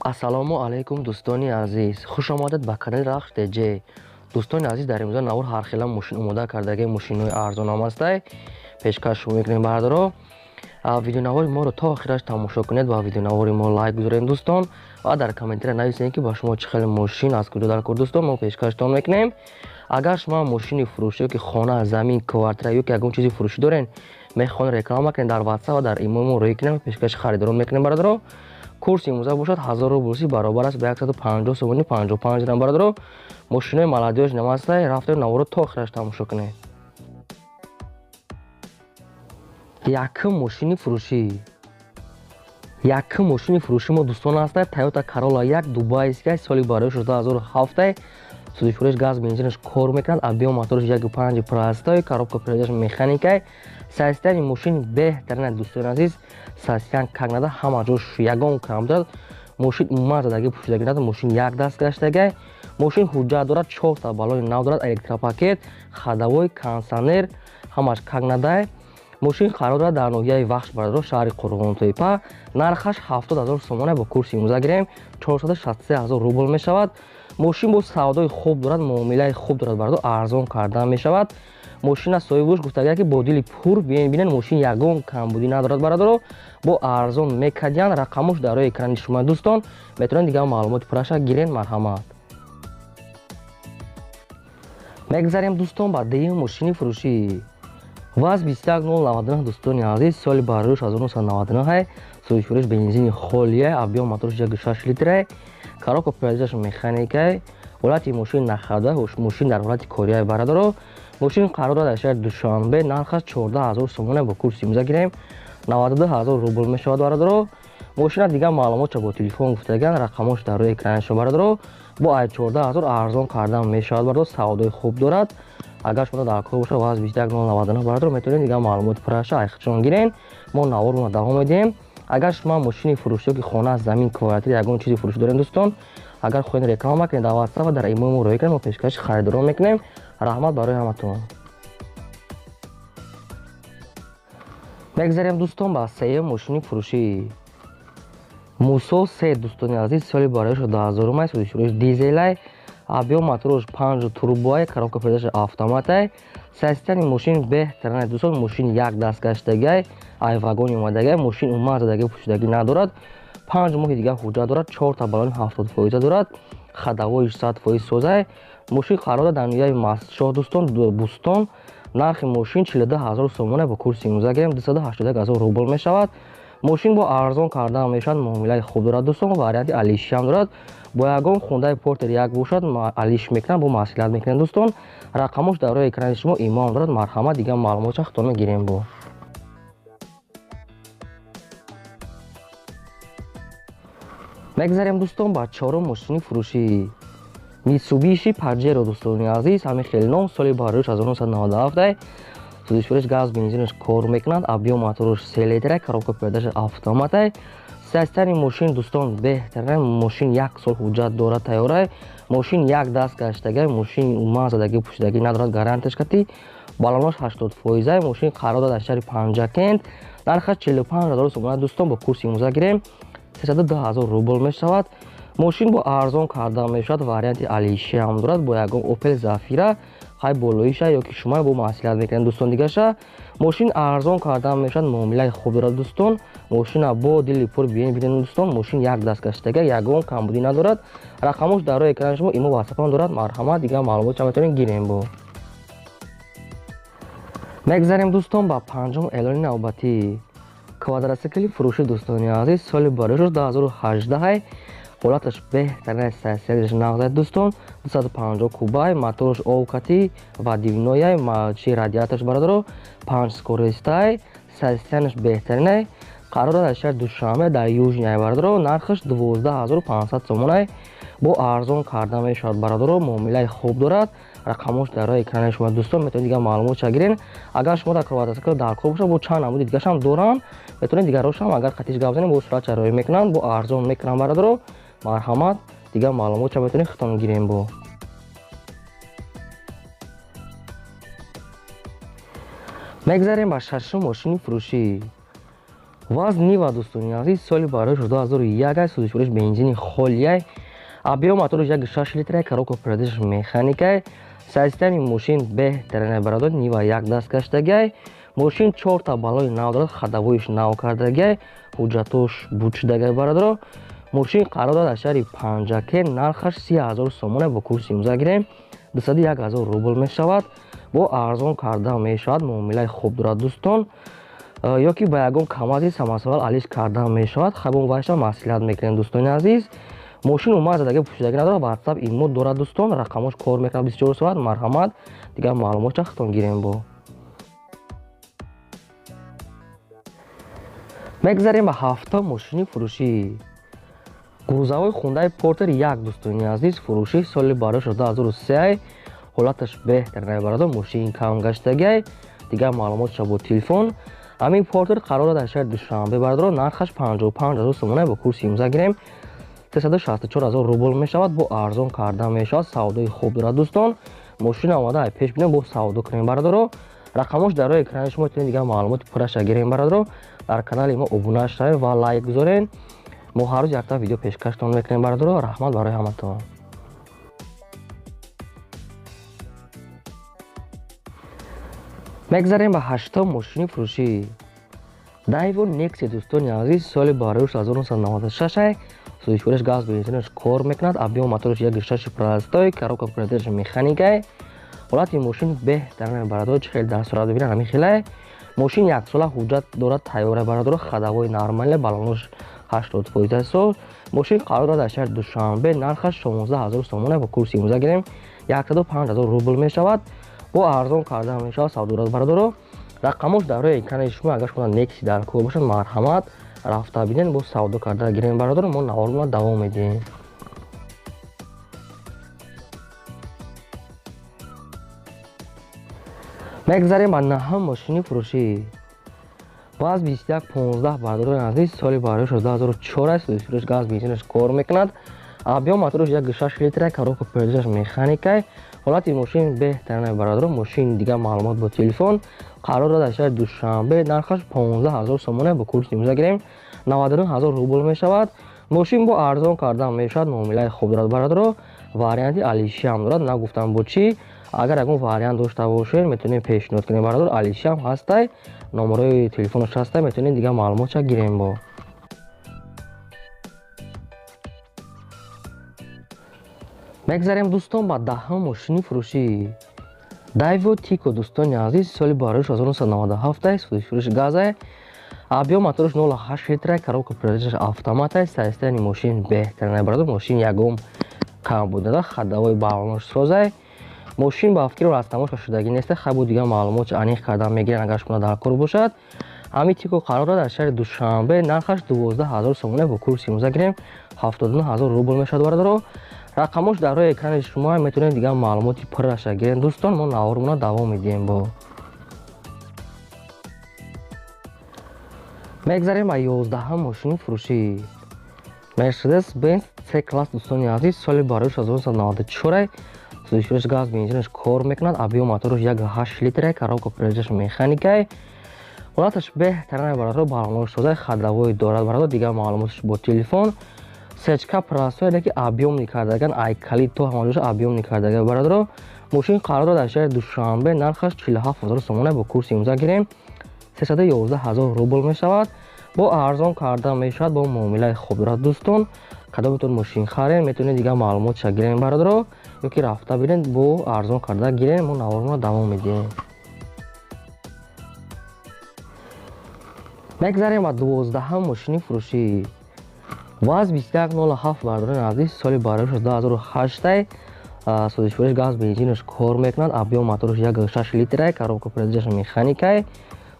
Ассалому алайкум дӯстони азиз. Хушомадед ба канали РАХШ ТЖ. Дӯстони азиз, дар имрӯза навор ҳархела мошин омода кардаги мошинҳои арзон омаста. Пешкаш мекунем бардоро. Видеонавори моро то охираш тамошо кунед ва видеонавори мо лайк гузоред дӯстон ва дар комментария нависед ки ба шумо чӣ хеле мошин аз куҷо дар кор дӯстон мо пешкаштон мекунем. Агар шумо мошини фурӯшӣ ки хона, замин, квартира ё ки ягон чизи фурӯшӣ дорен, мехоҳед реклама кунед дар WhatsApp ва дар имо мо рӯй кунем пешкаши харидорон мекунем бардоро. Курси имрӯза бошад 1000 рубл баробар аст ба 150 сомони 55 дирҳам бардоро. Мошинои молодёж намастай рафтед наворо то охираш тамошо кунед. Якум мошини фурӯшӣ мо дӯстон астад Toyota Corolla 1 дубайская соли барои 2007 судишуриш газ бензинаш кор мекунад, объем мотораш 1.5 простой, коробка передача механикай. Состояние мошин беҳтарин дӯстони азиз. Состоян как нада ҳама ҷош ягон кам дорад. Мошин умуман задаги пушидаги нада, мошин як даст гаштагай. Мошин ҳуҷҷат дорад, 4 та балони нав дорад, электропакет, ходовой, кондиционер, ҳамаш как надай. Мошин қарор дорад дар ноҳияи Вахш бардоро, шаҳри Қурғонтепа. Нархаш 70 000 сомона бо курси имрӯза гирем 463 000 рубл мешавад. Мошин бо савдои хуб дорад, муомилаи хуб дорад бардо арзон кардан мешавад. Мошина соҳибуш гуфтагия ки бо дили пур бинен мошин ягон камбудӣ надорад бародаро. Бо арзон мекадян рақамуш дар рӯи экрани шумо дӯстон. Метавонед дигар маълумоти пурраша гирен. Марҳамат. Мегзарем дӯстон ба деюм мошини фурӯшӣ. ВАЗ 21099 дӯстони азиз, соли бароиш 1999, судишуриш бензини холия, объем мотораш 1.6 литр, коробка передачаш механикай, ҳолати мошин нахада, мошин дар ҳолати корияи бародаро. Мошин қарор дорад дар шаҳри Душанбе, нархаш 14 000 сомона бо курси имрӯза гирем 92 000 рубл мешавад бародаро. Мошина дигар маълумотша бо телефон гуфтаган, рақамош дар рӯи экрани шумо бародаро. Бо ай 14 000 арзон кардан мешавад бародаро, савдои хуб дорад. Агар шумо дар кор бошад ВАЗ 21099 бародаро, метавонед дигар маълумоти пурраша айхчон гирен. Мо наворро давом медиҳем. Агар шумо мошини фурӯшӣ ки хона, замин, квартира ягон чизи фурӯшӣ доред дӯстон, агар хоҳед реклама кунед дар WhatsApp ва дар имо мо рӯй кунед, мо пешкаши харидорон мекунем. Раҳмат барои ҳаматон. мегзарем дӯстон ба сеюм мошини фурӯшӣ. Мусо 3 дӯстони азиз, соли бароиш 2000 судишуриш дизелай, объем моторош 5 турбоай, коробка передача автоматай. Состояни мошин беҳтарин дӯстон, мошин як даст гаштагай, ай вагони омадагай. Мошин умуман задаги пушидаги надорад. 5 моҳи дигар ҳуҷҷат дорад, 4 та балони 70% дорад, ходовоиш 100% созай. Мошин қарор дорад дар ноҳияи Мастшоҳ дӯстон, Бустон. Нархи мошин 42 000 сомона бо курси имрӯза гирем 281 000 рубл мешавад. Мошин бо арзон кардан мешавад, муомилаи хуб дорад дӯстон. Варианти алиши ҳам дорад. Бо ягон хундаи Портер як бошад, алиш мекунад, бо маслиҳат мекунад дӯстон. Рақамош дар рӯи экрани шумо имо ҳам дорад. Марҳамат, дигар маълумотша худтон гирем бо. мегзарем дӯстон ба чорум мошини фурӯшӣ. Mitsubishi Pajero дӯстони азиз, ҳамин хеле ном, соли бароиш 1997, судишуриш газ бензинаш кор мекунад, объем моторош 3 литр, коробка передача автоматай. Состояни мошин дӯстон беҳтарин, мошин 1 сол ҳуҷҷат дорад тайёрай. Мошин як даст гаштагай, мошин умуман задаги пушидаги надорад, гарантияш кати. Балонош 80%, мошин қарор дорад дар шаҳри Панҷакент. Нархаш 45 000 сомона дӯстон бо курси имрӯза гирем 310 000 рубл мешавад. Мошин бо арзон кардан мешавад, варианти алиши ҳам дорад, бо ягон Opel Zafira, хай болоиша ё ки шумо бо маслиҳат мекунед дӯстон дигаша. Мошин арзон кардан мешавад, муомилаи хуб дорад дӯстон. Мошина бо дили пур бинен дӯстон, мошин як даст гаштага, ягон камбудӣ надорад. Рақамош дар рӯи экрани шумо имо WhatsApp дорад. Марҳамат, дигар маълумотша метавонед гирем бо. мегзарем дӯстон ба панҷум эълони навбатӣ. Квадросикли фурӯшӣ дӯстони азиз, соли бароиш 2018, ҳолаташ беҳтарин, состоянияш нағзад дӯстон, 250 кубай, моторош овкатӣ ва дивнояй, чи радиаторш бародаро 5 скоростай, состоянияш беҳтаринай. Қарор дорад дар шаҳри Душанбе, дар южняй бародаро. Нархаш 12 500 сомонай. Бо арзон кардан мешавад бародаро, муомилаи хуб дорад. Рақамош дар рӯи экрани шумо дӯстон, метавонед дигар маълумотша гирен. Агар шумо дар квадросикл дар кор бошад, бо чанд намуди дигашам дорам, метавонед дигарошам агар қатиш гап занем, бо суратша рӯй мекунанд, бо арзон мекунам бародаро. Марҳамат, дигар маълумотша метавонед худтон гирем бо. мегзарем ба шашум мошини фурӯшӣ. وزن و دوستانی عزیز سال برایش 2001 سوزشورش بنزین خالیه объем мотораш 1.6 литра коробка передач механика системи мошин беҳтарина бародар нива як даст гаштаги мошин 4 та балои нав дорад хадавоиш нав кардаги ҳуҷҷатош бучдаги бародар мошин қарор дорад аз шаҳри панҷаке нархаш 30,000 сомона бо курси имза гирем 201,000 рубл мешавад бо арзон карда мешавад муомилаи хуб дорад дӯстон ё ки ба ягон камази самосвал алиш карда мешавад хабон вайша маслиҳат мекунем дӯстони азиз мошин умад задаги пушидаги надорад ватсап имо дорад дӯстон рақамош кор мекунад 24 соат марҳамат дигар маълумотша хатон гирем бо мегзарем ба ҳафта мошини фурушӣ гузавои хундаи портер як дӯстони азиз фурушӣ соли барои 2003 ҳолаташ беҳтарина бародар мошин кам гаштаги дигар маълумотша бо телефон ҳамин портер қарор дорад аз шаҳри душанбе бародар нархаш 55,000 сомона бо курси имза гирем 364,000 рубл мешавад бо арзон карда мешавад савдои хуб дорад дӯстон мошина омада пеш бинем бо савдо кунем бародаро рақамош дар рои экрани шумо метавонед дигар маълумоти пурраша гирем бародаро дар канали мо обуна шавед ва лайк гузорен мо ҳар рӯз якта видео пешкаштон мекунем бародаро раҳмат барои ҳаматон мегзарем ба ҳаштум мошини фурушӣ дайво Nexia дӯстони азиз соли бароиш 1996 сӯзишвориш газ бензинаш кор мекунад объем мотораш 1.6 простой коробка передач механика ҳолати мошин беҳтарина бародар хеле дастура бибинад ҳамин хеле мошин яксола ҳуҷҷат дорад тайёра бародар хадаҳои нормале балонош 80% сол мошин қарор дорад аз шаҳри душанбе нархаш 16,000 сомона бо курси имза гирем 105,000 рубл мешавад бо арзон карда мешавад савдо дорад бародаро рақамош дар рои экрани шумо агар шумо Nexia дар кор бошад марҳамат рафта бинен бо савдо карда гирем бародар мо наварона давом медиҳем мегзарем ба наҳам мошини фурушӣ баъз 2115 бародари азиз соли барои 2004 сӯзишвориш газ бензинаш кор мекунад объем мотораш 1.6 литра коробка передачаш механика ҳолати мошин беҳтарина бародаро мошин дигар маълумот бо телефон қарор дорад аз шаҳри душанбе нархаш 15,000 сомона бо курси имза гирем 99,000 рубл мешавад мошин бо арзон карда мешавад муомилаи хуб дорад бародаро варианти алишиам дорад нагуфтам бо чӣ агар ягон вариант дошта бошед метавонем пешниҳод кунем бародар алишиам ҳастай номерои телефонаш ҳастай метавонем дигар маълумотша гирем бо мегзарем дӯстон ба даҳум мошини фурушӣ дайво Tico дӯстони азиз соли барои 1997 сӯзишвориш газа объем мотораш 0.8 литра коробка передачаш автомата системи мошин беҳтарина бародар мошин ягон кам будада хадаҳои балонош соза мошин ба фикри растамош шудаги нест хабу дигар маълумоти аниқ карда мегирен агар шумо дар кор бошад ҳамин Tico қарор дорад аз шаҳри душанбе нархаш 12,000 сомона бо курси имза гирем 79,000 рубл мешавад бародаро рақамош дар рои экрани шумо метавонед дигар маълумоти пурраша гирем дӯстон мо наварона давом медиҳем бо мегзарем ба 11 мошини фурушӣ Mercedes Benz C класс дӯстони азиз соли барои 1994 сӯзишвориш газ бензинаш кор мекунад объем мотораш 1.8 литра коробка передачаш механика ҳолаташ беҳтарина бародар балонош соза хадаҳои дорад бародар дигар маълумоташ бо телефон сечка простой ки объемни кардаган айкали то ҳамаҷоша объемни кардага бародаро мошин қарор дорад аз шаҳри душанбе нархаш 47,000 сомона бо курси имза гирем 311,000 рубл мешавад бо арзон карда мешавад бо муомилаи хуб дорад дӯстон кадометон мошин харем метавонед дигар маълумотша гирем бародаро ё ки рафта бинед бо арзон карда гирем мо наварона давом медиҳем мегзарем ба 12 мошини фурушӣ ваз 2107 бародари азиз соли барои 2008 сӯзишвориш газ бензинаш кор мекунад объем мотораш 1.6 литра коробка передачаш механика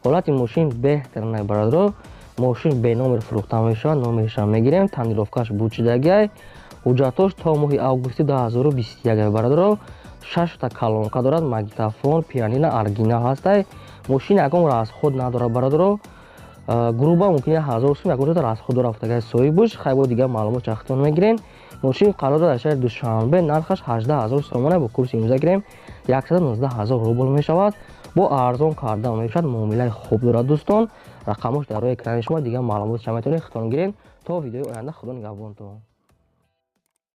ҳолати мошин беҳтарина бародаро мошин бе номер фурӯхта мешавад номериша мегирем танировкаш бучидаги ҳуҷҷатош то моҳи августи 2021 бародаро 6 та колонка дорад магнитофон пианино оригинал ҳастай мошин ягон расход надорад бародаро груба мумкин 1000 сум ягон расход рафтагаи соҳиб бош хайбо дигар маълумот чахтон мегирен мошин қарор дорад аз шаҳри душанбе нархаш 18,000 сомона бо курси имза гирем 119,000 рубл мешавад бо арзон карда мешавад муомилаи хуб дорад дӯстон рақамош дар рӯи экрани шумо. Дигар маълумотша метавонед худтон гиред. То видеои оянда худо нигаҳбонтон.